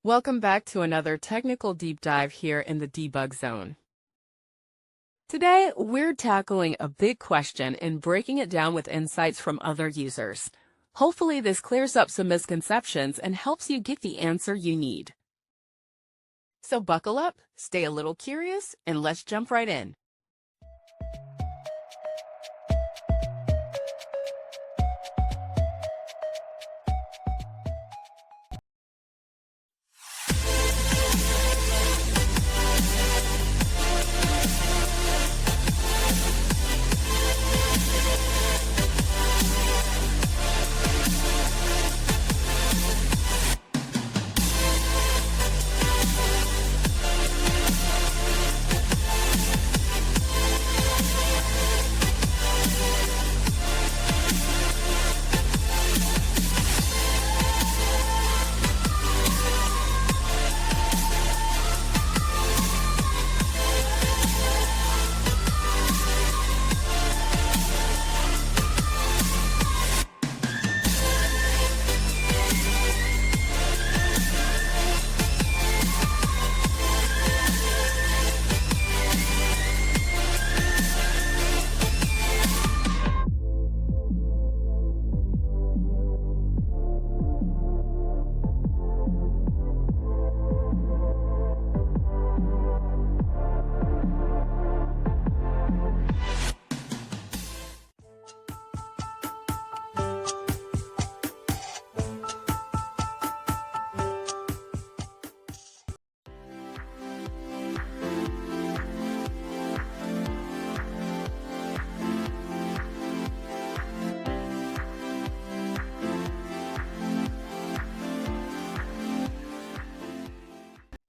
Welcome back to another technical deep dive here in the debug zone. Today, we're tackling a big question and breaking it down with insights from other users. Hopefully, this clears up some misconceptions and helps you get the answer you need. So buckle up, stay a little curious, and let's jump right in.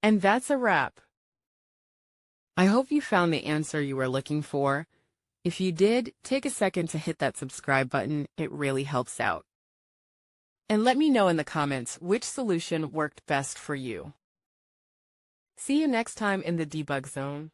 And that's a wrap. I hope you found the answer you were looking for. If you did, take a second to hit that subscribe button. It really helps out. And let me know in the comments which solution worked best for you. See you next time in the debug zone.